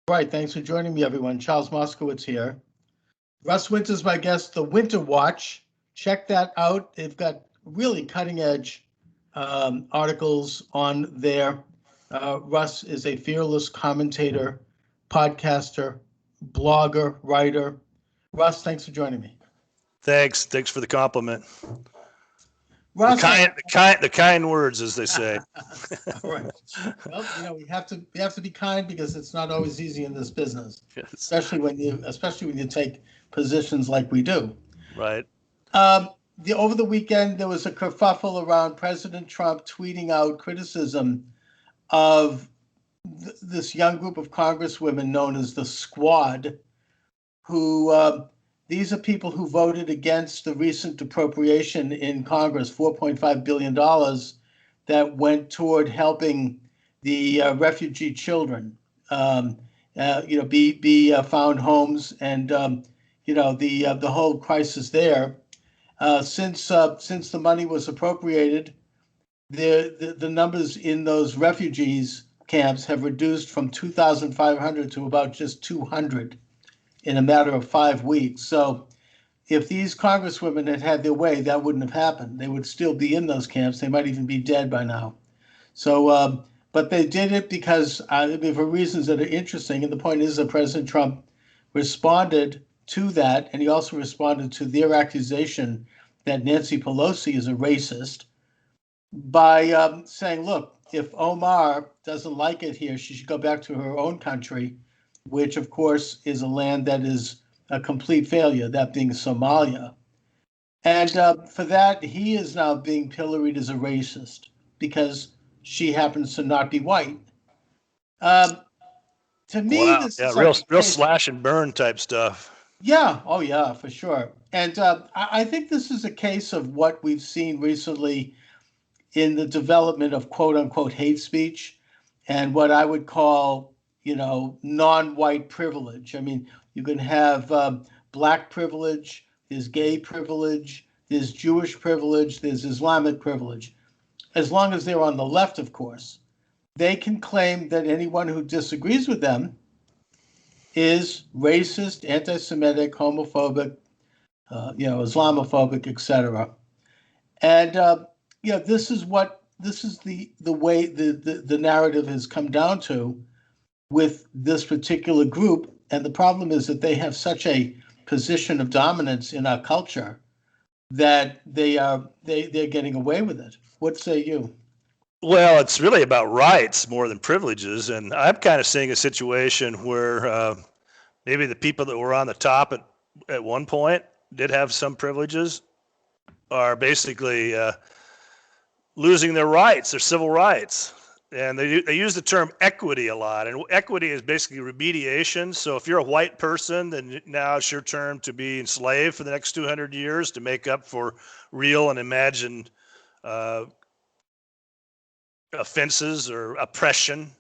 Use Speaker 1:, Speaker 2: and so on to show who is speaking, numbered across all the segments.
Speaker 1: All right, thanks for joining me, everyone. Charles Moscowitz here. Russ Winter's my guest, the Winter Watch. Check that out. They've got really cutting edge articles on there. Russ is a fearless commentator, podcaster, blogger, writer. Russ, thanks for joining me.
Speaker 2: Thanks for the compliment.
Speaker 1: Russ,
Speaker 2: the kind words, as they say.
Speaker 1: All right. Well, we have to be kind because it's not always easy in this business,
Speaker 2: Yes.
Speaker 1: especially when you take positions like we do.
Speaker 2: Right.
Speaker 1: Over the weekend, there was a kerfuffle around President Trump tweeting out criticism of this young group of congresswomen known as the Squad, who these are people who voted against the recent appropriation in Congress, $4.5 billion, that went toward helping the refugee children, be found homes, and the whole crisis there. Since the money was appropriated, the numbers in those refugees camps have reduced from 2,500 to about just 200 in a matter of 5 weeks. So if these congresswomen had had their way, that wouldn't have happened. They would still be in those camps. They might even be dead by now. So, but they did it because for reasons that are interesting. And the point is that President Trump responded to that, and he also responded to their accusation that Nancy Pelosi is a racist by saying, look, if Omar doesn't like it here, she should go back to her own country, which, of course, is a land that is a complete failure, that being Somalia. And for that, he is now being pilloried as a racist because she happens to not be white. To me,
Speaker 2: wow.
Speaker 1: this
Speaker 2: is real slash and burn type stuff.
Speaker 1: Yeah. Oh, yeah, for sure. And I think this is a case of what we've seen recently in the development of quote unquote hate speech and what I would call, non-white privilege. I mean, you can have black privilege, there's gay privilege, there's Jewish privilege, there's Islamic privilege. As long as they're on the left, of course, they can claim that anyone who disagrees with them is racist, anti-Semitic, homophobic, Islamophobic, etc. And this is the way the narrative has come down to with this particular group. And the problem is that they have such a position of dominance in our culture that they're getting away with it. What say you?
Speaker 2: Well, it's really about rights more than privileges. And I'm kind of seeing a situation where maybe the people that were on the top at one point did have some privileges are basically losing their rights, their civil rights. And they use the term equity a lot. And equity is basically remediation. So if you're a white person, then now it's your turn to be enslaved for the next 200 years to make up for real and imagined offenses or oppression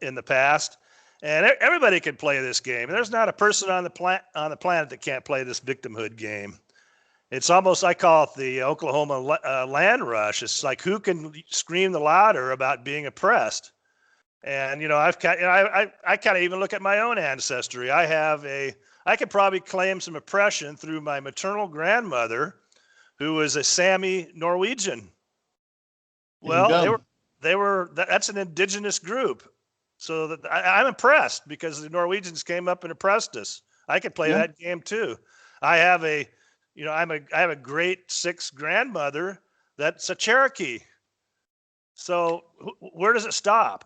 Speaker 2: in the past. And everybody can play this game. And there's not a person on the planet that can't play this victimhood game. It's almost, I call it the Oklahoma land rush. It's like, who can scream the louder about being oppressed? And, I kind of even look at my own ancestry. I could probably claim some oppression through my maternal grandmother, who was a Sami Norwegian. Well, that's an indigenous group. So that I'm impressed because the Norwegians came up and oppressed us. I could play that game too. I have a great sixth grandmother that's a Cherokee. So where does it stop?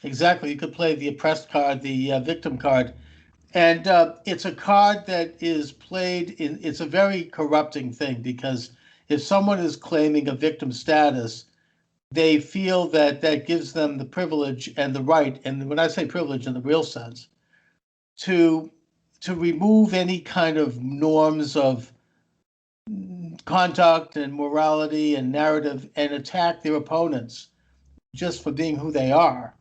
Speaker 1: Exactly. You could play the oppressed card, the victim card. And it's a card that is played it's a very corrupting thing because if someone is claiming a victim status, they feel that gives them the privilege and the right, and when I say privilege in the real sense, to remove any kind of norms of conduct and morality and narrative and attack their opponents just for being who they are.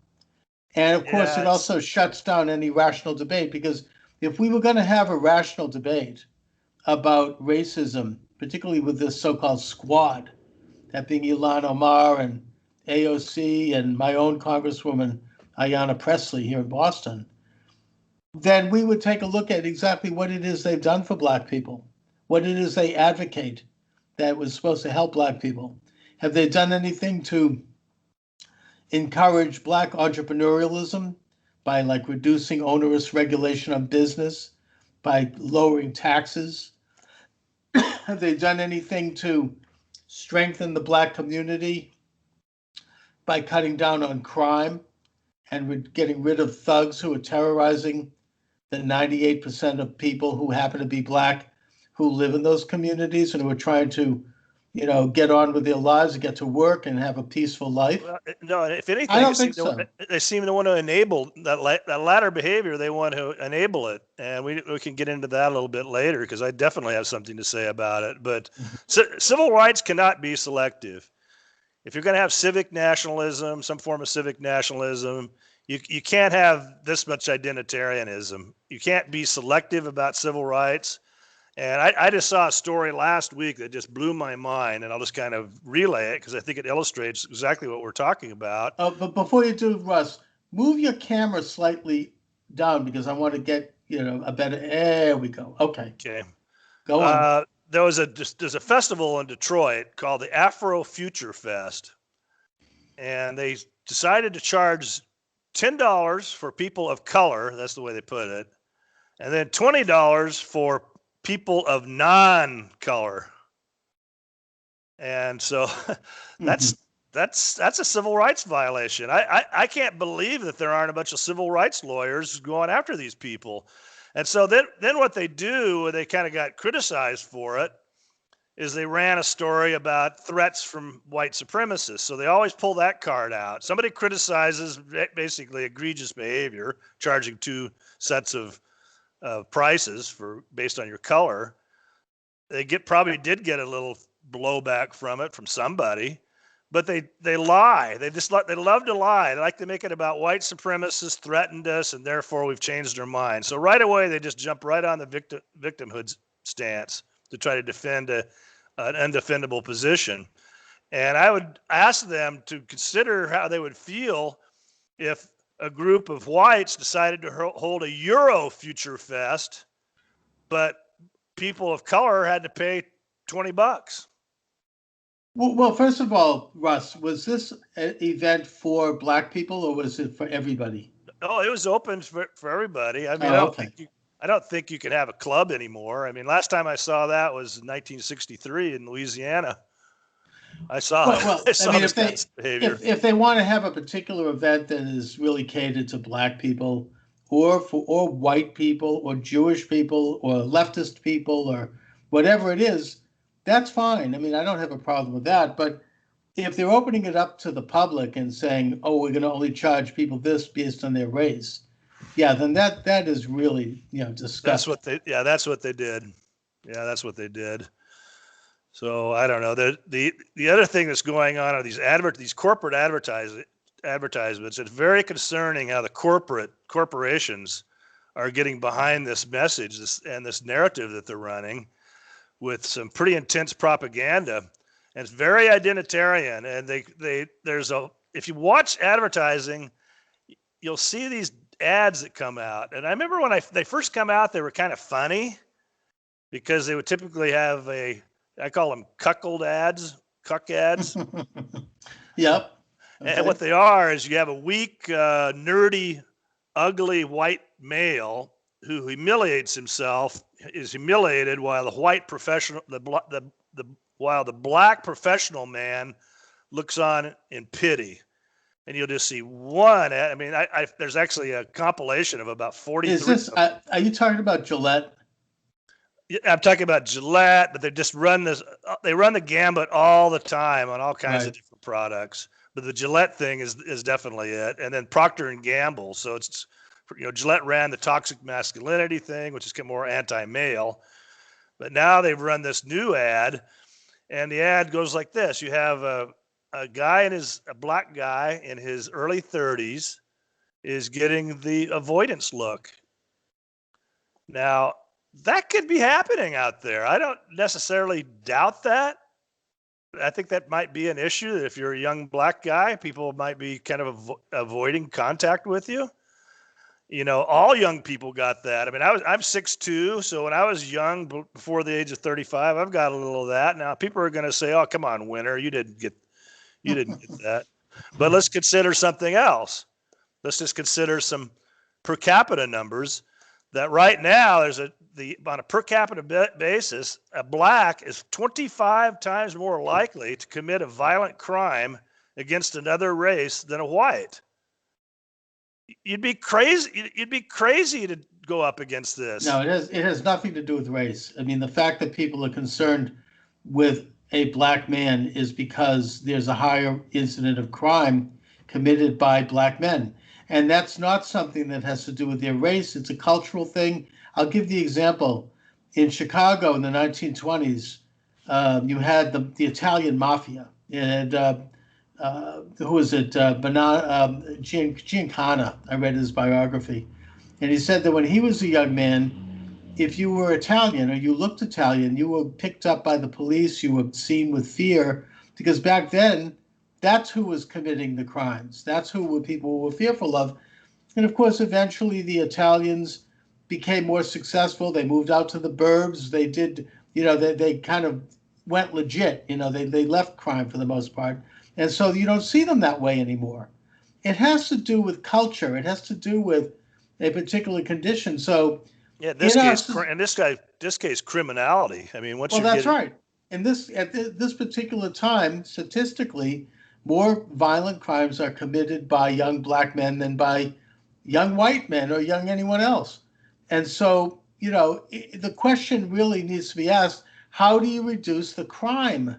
Speaker 1: And of course, it also shuts down any rational debate, because if we were going to have a rational debate about racism, particularly with this so-called squad, that being Ilhan Omar and AOC and my own Congresswoman Ayanna Pressley here in Boston, then we would take a look at exactly what it is they've done for Black people, what it is they advocate that was supposed to help Black people. Have they done anything to encourage Black entrepreneurialism by like reducing onerous regulation on business, by lowering taxes? Have they done anything to strengthen the Black community by cutting down on crime and getting rid of thugs who are terrorizing the 98% of people who happen to be Black who live in those communities and who are trying to, get on with their lives and get to work and have a peaceful life?
Speaker 2: Well, no, if anything,
Speaker 1: I don't think so.
Speaker 2: They seem to want to enable that latter behavior. They want to enable it, and we can get into that a little bit later because I definitely have something to say about it. But civil rights cannot be selective. If you're going to have civic nationalism, some form of civic nationalism, you can't have this much identitarianism. You can't be selective about civil rights. And I just saw a story last week that just blew my mind, and I'll just kind of relay it because I think it illustrates exactly what we're talking about.
Speaker 1: But before you do, Russ, move your camera slightly down because I want to get, a better. There we go. Okay. Go on.
Speaker 2: There's a festival in Detroit called the Afro Future Fest, and they decided to charge $10 for people of color. That's the way they put it, and then $20 for people of non-color. And so that's a civil rights violation. I can't believe that there aren't a bunch of civil rights lawyers going after these people. And so then what they do, and they kind of got criticized for it, is they ran a story about threats from white supremacists. So they always pull that card out. Somebody criticizes basically egregious behavior, charging two sets of prices based on your color. They probably did get a little blowback from it from somebody, but they lie. They love to lie. They like to make it about white supremacists threatened us, and therefore we've changed our mind. So right away they just jump right on the victimhood stance to try to defend an undefendable position. And I would ask them to consider how they would feel if a group of whites decided to hold a Euro Future Fest, but people of color had to pay $20.
Speaker 1: Well, first of all, Russ, was this an event for Black people or was it for everybody?
Speaker 2: Oh, it was open for everybody. I mean, I don't think you can have a club anymore. I mean, last time I saw that was 1963 in Louisiana. I saw this kind of behavior.
Speaker 1: If they want to have a particular event that is really catered to Black people or white people or Jewish people or leftist people or whatever it is, that's fine. I mean, I don't have a problem with that. But if they're opening it up to the public and saying, oh, we're going to only charge people this based on their race, then that is really, disgusting.
Speaker 2: That's what they did. Yeah, that's what they did. So I don't know. The other thing that's going on are these corporate advertisements. It's very concerning how the corporations are getting behind this message, this narrative that they're running with some pretty intense propaganda. And it's very identitarian. And if you watch advertising, you'll see these ads that come out. And I remember when they first come out, they were kind of funny because they would typically have I call them cuck ads.
Speaker 1: Yep. Okay.
Speaker 2: And what they are is you have a weak, nerdy, ugly white male who humiliates himself, is humiliated while while the Black professional man looks on in pity. And you'll just see one ad. I mean, there's actually a compilation of about 43.
Speaker 1: Are you talking about Gillette?
Speaker 2: I'm talking about Gillette, but they just run they run the gambit all the time on all kinds of different products. But the Gillette thing is definitely it. And then Procter and Gamble. So it's, Gillette ran the toxic masculinity thing, which is more anti-male. But now they've run this new ad, and the ad goes like this. You have a Black guy in his early 30s is getting the avoidance look. Now, that could be happening out there. I don't necessarily doubt that. I think that might be an issue. If you're a young Black guy, people might be kind of avoiding contact with you. All young people got that. I mean, I'm 6'2", so when I was young, before the age of 35, I've got a little of that. Now people are going to say, "Oh, come on, Winter, you didn't get that." But let's consider something else. Let's just consider some per capita numbers. That right now there's on a per capita basis, a black is 25 times more likely to commit a violent crime against another race than a white. You'd be crazy. You'd be crazy to go up against this.
Speaker 1: No, it has nothing to do with race. I mean, the fact that people are concerned with a black man is because there's a higher incident of crime committed by black men. And that's not something that has to do with their race. It's a cultural thing. I'll give the example. In Chicago in the 1920s, you had the Italian mafia. And who was it? Giancana. I read his biography. And he said that when he was a young man, if you were Italian or you looked Italian, you were picked up by the police, you were seen with fear, because back then, that's who was committing the crimes. That's who people were fearful of. And of course, eventually the Italians became more successful. They moved out to the burbs. They did, they kind of went legit. They left crime for the most part. And so you don't see them that way anymore. It has to do with culture. It has to do with a particular condition. So
Speaker 2: yeah, in this case, criminality. I mean,
Speaker 1: that's right. At this particular time, statistically, more violent crimes are committed by young black men than by young white men or young anyone else. And so, the question really needs to be asked, how do you reduce the crime?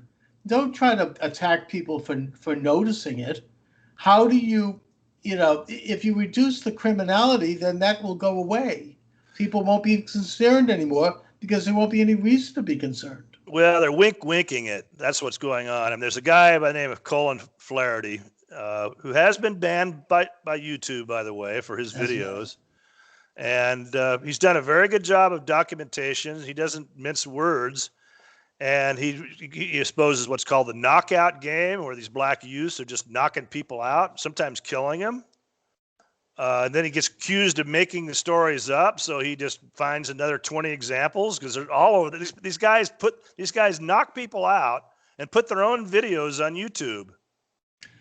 Speaker 1: Don't try to attack people for noticing it. How do you, if you reduce the criminality, then that will go away. People won't be concerned anymore because there won't be any reason to be concerned.
Speaker 2: Well, they're winking it. That's what's going on. And there's a guy by the name of Colin Flaherty who has been banned by YouTube, by the way, for his videos. And he's done a very good job of documentation. He doesn't mince words. And he exposes what's called the knockout game, where these black youths are just knocking people out, sometimes killing them. And then he gets accused of making the stories up, so he just finds another 20 examples because they're all over. These guys knock people out and put their own videos on YouTube.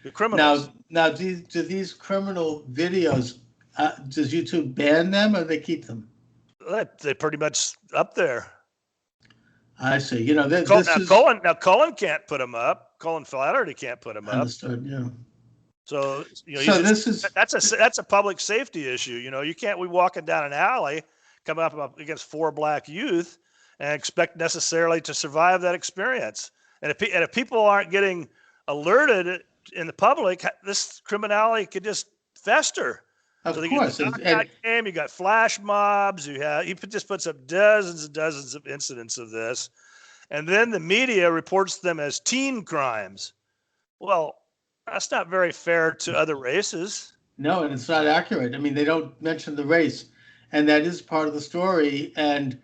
Speaker 2: The criminals.
Speaker 1: Now, do these criminal videos? Does YouTube ban them or they keep them?
Speaker 2: They're pretty much up there.
Speaker 1: I see.
Speaker 2: Colin can't put them up. Colin Flaherty can't put them up.
Speaker 1: Understood. Yeah.
Speaker 2: So
Speaker 1: that's
Speaker 2: a public safety issue. You can't be walking down an alley, come up against four black youth, and expect necessarily to survive that experience. And if people aren't getting alerted in the public, this criminality could just fester.
Speaker 1: Of course.
Speaker 2: You got flash mobs. He just puts up dozens and dozens of incidents of this, and then the media reports them as teen crimes. Well, that's not very fair to other races.
Speaker 1: No, and it's not accurate. I mean, they don't mention the race, and that is part of the story. And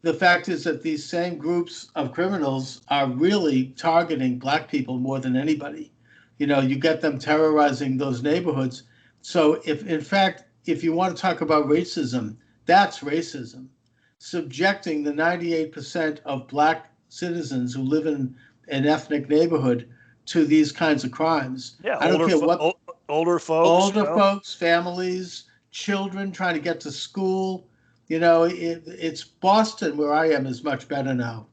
Speaker 1: the fact is that these same groups of criminals are really targeting black people more than anybody. You get them terrorizing those neighborhoods. So if you want to talk about racism, that's racism. Subjecting the 98% of black citizens who live in an ethnic neighborhood to these kinds of crimes.
Speaker 2: Yeah,
Speaker 1: I don't care what
Speaker 2: older folks,
Speaker 1: folks, families, children trying to get to school. It's Boston where I am is much better now,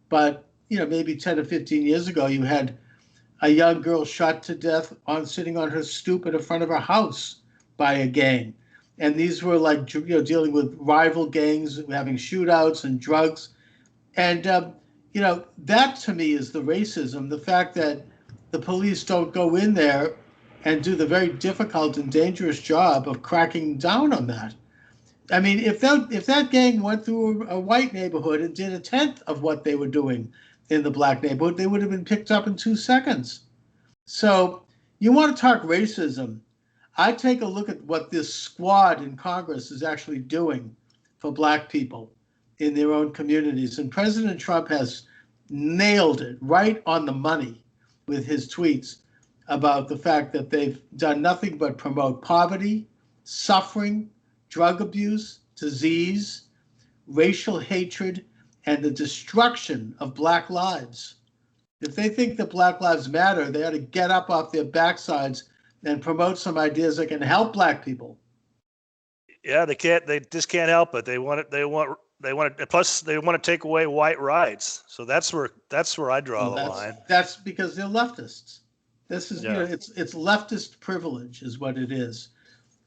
Speaker 1: but maybe 10 or 15 years ago, you had a young girl shot to death sitting on her stoop in the front of her house by a gang, and these were like dealing with rival gangs, having shootouts and drugs, and that to me is the racism. The fact that the police don't go in there and do the very difficult and dangerous job of cracking down on that. I mean, if that gang went through a white neighborhood and did a tenth of what they were doing in the black neighborhood, they would have been picked up in 2 seconds. So you want to talk racism? I take a look at what this squad in Congress is actually doing for black people in their own communities. And President Trump has nailed it right on the money with his tweets about the fact that they've done nothing but promote poverty, suffering, drug abuse, disease, racial hatred, and the destruction of Black lives. If they think that Black lives matter, they ought to get up off their backsides and promote some ideas that can help Black people.
Speaker 2: Yeah, they can't. They just can't help it. They want it. They want it. Plus, they want to take away white rights. So that's where I draw the line.
Speaker 1: That's because they're leftists. This is,
Speaker 2: Yeah.
Speaker 1: it's leftist privilege is what it is.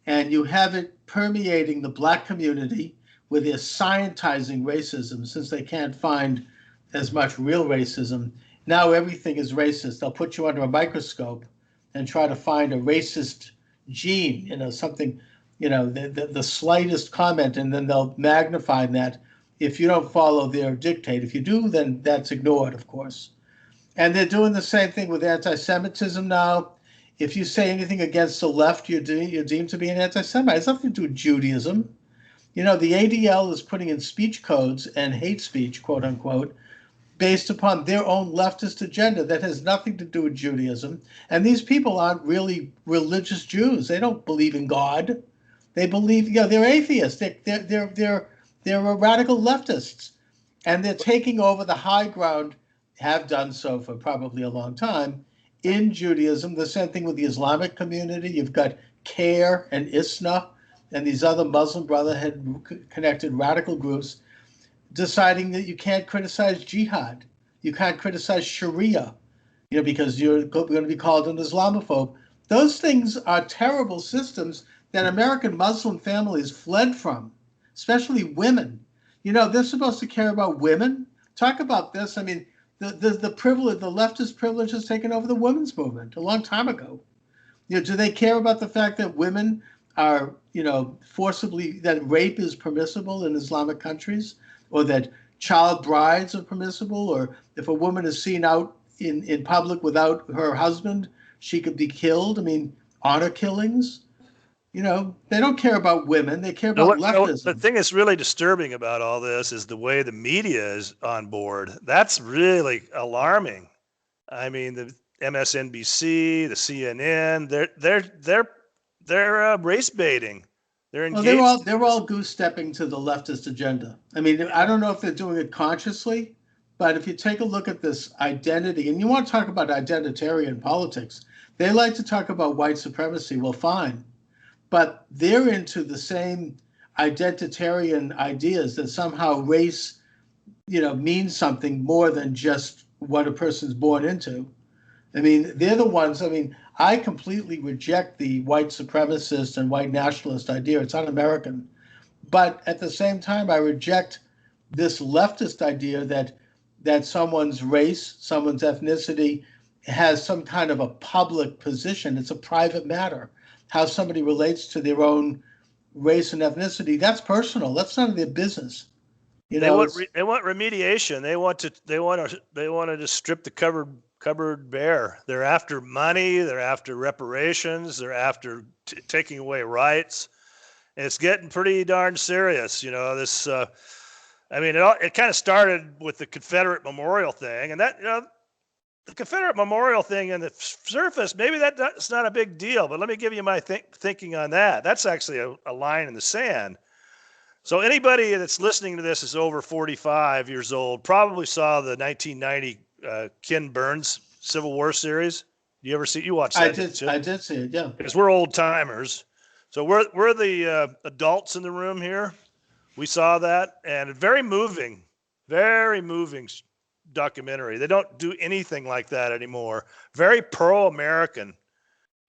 Speaker 1: And you have it permeating the Black community with their scientizing racism, since they can't find as much real racism. Now everything is racist. They'll put you under a microscope and try to find a racist gene, something, the slightest comment, and then they'll magnify that if you don't follow their dictate. If you do, then that's ignored, of course. And they're doing the same thing with anti-Semitism now. If you say anything against the left, you're deemed to be an anti-Semite. It's nothing to do with Judaism. The ADL is putting in speech codes and hate speech, quote unquote, based upon their own leftist agenda that has nothing to do with Judaism. And these people aren't really religious Jews. They don't believe in God. They believe, they're atheists. They're radical leftists. And they're taking over the high ground, have done so for probably a long time, in Judaism. The same thing with the Islamic community. You've got CARE and ISNA and these other Muslim Brotherhood-connected radical groups deciding that you can't criticize jihad. You can't criticize Sharia, because you're going to be called an Islamophobe. Those things are terrible systems that American Muslim families fled from, especially women. They're supposed to care about women. Talk about this. I mean, the privilege, the leftist privilege has taken over the women's movement a long time ago. Do they care about the fact that women are, forcibly, that rape is permissible in Islamic countries, or that child brides are permissible, or if a woman is seen out in public without her husband, she could be killed? I mean, honor killings. They don't care about women. They care about leftism.
Speaker 2: The thing that's really disturbing about all this is the way the media is on board. That's really alarming. I mean, the MSNBC, the CNN, they're race baiting. They're engaged.
Speaker 1: Well, they're all goose stepping to the leftist agenda. I mean, I don't know if they're doing it consciously, but if you take a look at this identity, and you want to talk about identitarian politics, they like to talk about white supremacy. Well, fine. But they're into the same identitarian ideas that somehow race, means something more than just what a person's born into. I mean, they're the ones, I completely reject the white supremacist and white nationalist idea. It's un-American. But at the same time, I reject this leftist idea that someone's race, someone's ethnicity has some kind of a public position. It's a private matter. How somebody relates to their own race and ethnicity, that's personal. That's none of their business.
Speaker 2: They want remediation. They want to just strip the cupboard bare. They're after money. They're after reparations. They're after taking away rights. And it's getting pretty darn serious. This. It kind of started with the Confederate Memorial thing, and that the Confederate Memorial thing on the surface, maybe that's not a big deal, but let me give you my thinking on that. That's actually a line in the sand. So anybody that's listening to this is over 45 years old, probably saw the 1990 Ken Burns Civil War series. You ever see? You watched that?
Speaker 1: I did see it, yeah.
Speaker 2: Because we're old timers. So we're the adults in the room here. We saw that, and very moving documentary. They don't do anything like that anymore. Very pro-American.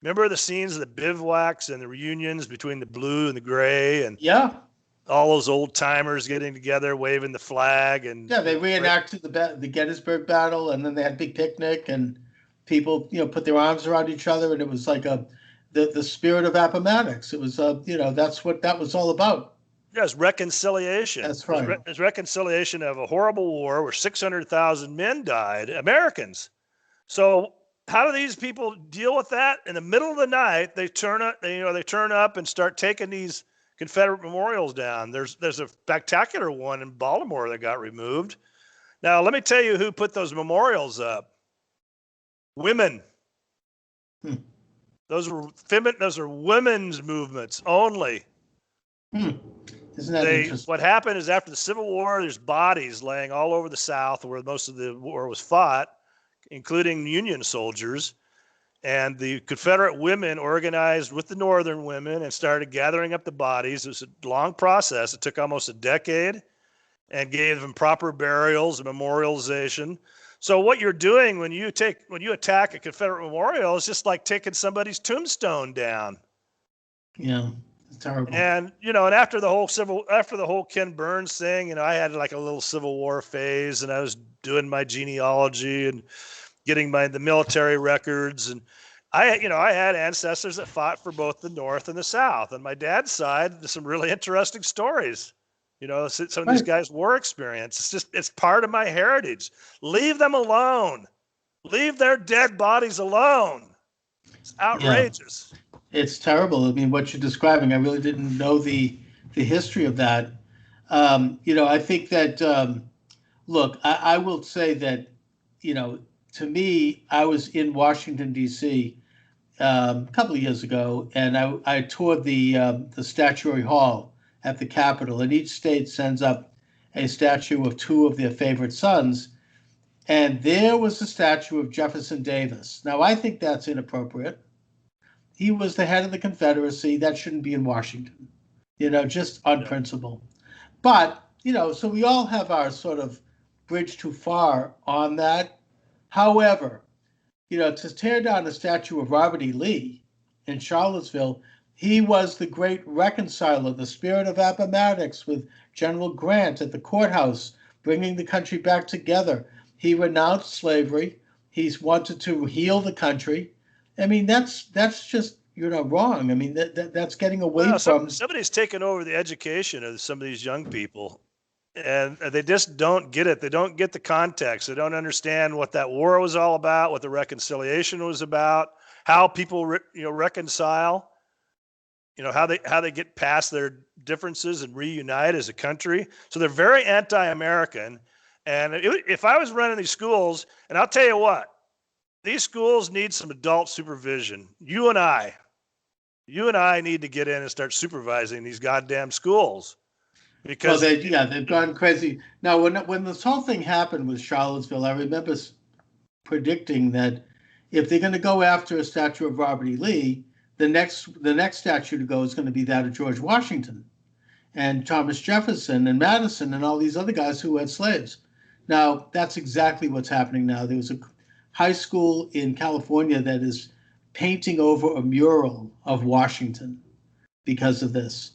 Speaker 2: Remember the scenes of the bivouacs and the reunions between the blue and the gray, and all those old timers getting together, waving the flag, and
Speaker 1: they reenacted the Gettysburg battle, and then they had a big picnic, and people put their arms around each other, and it was like the spirit of Appomattox. It was that's what that was all about.
Speaker 2: Yes, reconciliation.
Speaker 1: That's right.
Speaker 2: It's reconciliation of a horrible war where 600,000 men died, Americans. So how do these people deal with that? In the middle of the night, they turn up and start taking these Confederate memorials down. There's a spectacular one in Baltimore that got removed. Now, let me tell you who put those memorials up. Women. Those are women's movements only.
Speaker 1: Hmm. Isn't that interesting?
Speaker 2: What happened is after the Civil War, there's bodies laying all over the South where most of the war was fought, including Union soldiers. And the Confederate women organized with the Northern women and started gathering up the bodies. It was a long process. It took almost a decade and gave them proper burials and memorialization. So what you're doing when you attack a Confederate memorial is just like taking somebody's tombstone down.
Speaker 1: Yeah, it's terrible.
Speaker 2: And and after the whole Ken Burns thing, I had like a little Civil War phase, and I was doing my genealogy and getting the military records, and I had ancestors that fought for both the North and the South. On my dad's side, there's some really interesting stories. Some of these guys' war experience. It's part of my heritage. Leave them alone. Leave their dead bodies alone. It's outrageous.
Speaker 1: Yeah. It's terrible. I mean, what you're describing, I really didn't know the history of that. I think that, look, I will say that, to me, I was in Washington, D.C. A couple of years ago, and I toured the Statuary Hall at the Capitol, and each state sends up a statue of two of their favorite sons. And there was the statue of Jefferson Davis. Now, I think that's inappropriate. He was the head of the Confederacy. That shouldn't be in Washington, just on principle. But, so we all have our sort of bridge too far on that. However, to tear down a statue of Robert E. Lee in Charlottesville, he was the great reconciler, the spirit of Appomattox with General Grant at the courthouse, bringing the country back together. He renounced slavery. He's wanted to heal the country. I mean, that's just wrong. I mean, that's getting away from.
Speaker 2: Somebody's taken over the education of some of these young people, and they just don't get it. They don't get the context. They don't understand what that war was all about, what the reconciliation was about, how people reconcile. How they get past their differences and reunite as a country. So they're very anti-American. And if I was running these schools, and I'll tell you what, these schools need some adult supervision. You and I need to get in and start supervising these goddamn schools. Because
Speaker 1: they've gone crazy. Now, when this whole thing happened with Charlottesville, I remember predicting that if they're going to go after a statue of Robert E. Lee, the next statue to go is going to be that of George Washington and Thomas Jefferson and Madison and all these other guys who had slaves. Now, that's exactly what's happening now. There was a high school in California that is painting over a mural of Washington because of this.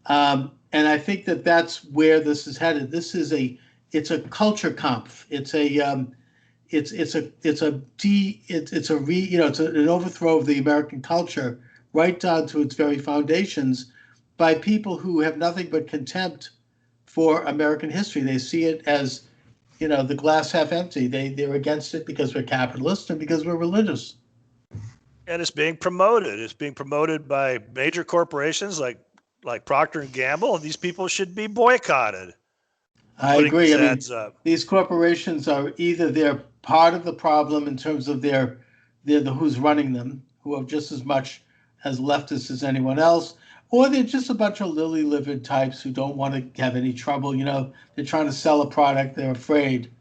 Speaker 1: And I think that that's where this is headed. It's a culture kampf. It's an overthrow of the American culture right down to its very foundations by people who have nothing but contempt for American history. They see it as, the glass half empty. They're against it because we're capitalists and because we're religious.
Speaker 2: And it's being promoted. It's being promoted by major corporations like Procter & Gamble. These people should be boycotted.
Speaker 1: I agree. I mean, these corporations are either they're part of the problem in terms of they're the who's running them, who are just as much as leftists as anyone else, or they're just a bunch of lily-livered types who don't want to have any trouble. They're trying to sell a product. They're afraid,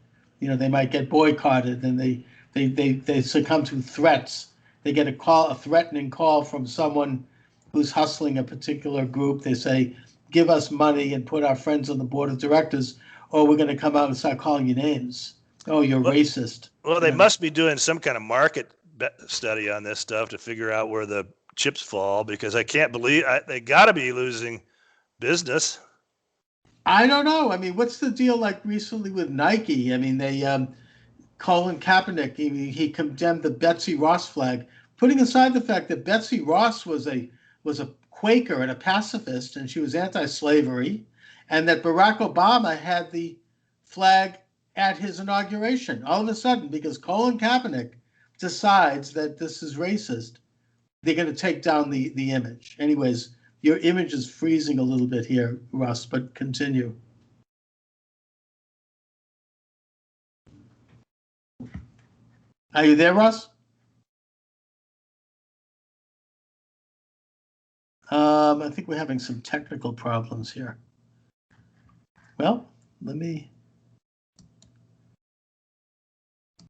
Speaker 1: they might get boycotted, and they succumb to threats. They get a threatening call from someone who's hustling a particular group. They say, give us money and put our friends on the board of directors, or we're going to come out and start calling you names. Oh, you're racist.
Speaker 2: Well, they must be doing some kind of market study on this stuff to figure out where the chips fall, because I can't believe they got to be losing business.
Speaker 1: I don't know. I mean, what's the deal like recently with Nike? I mean, they Colin Kaepernick, he condemned the Betsy Ross flag, putting aside the fact that Betsy Ross was a Quaker and a pacifist, and she was anti-slavery, and that Barack Obama had the flag at his inauguration. All of a sudden, because Colin Kaepernick decides that this is racist, they're going to take down the image. Anyways, your image is freezing a little bit here, Russ, but continue. Are you there, Russ? I think we're having some technical problems here. Well, let me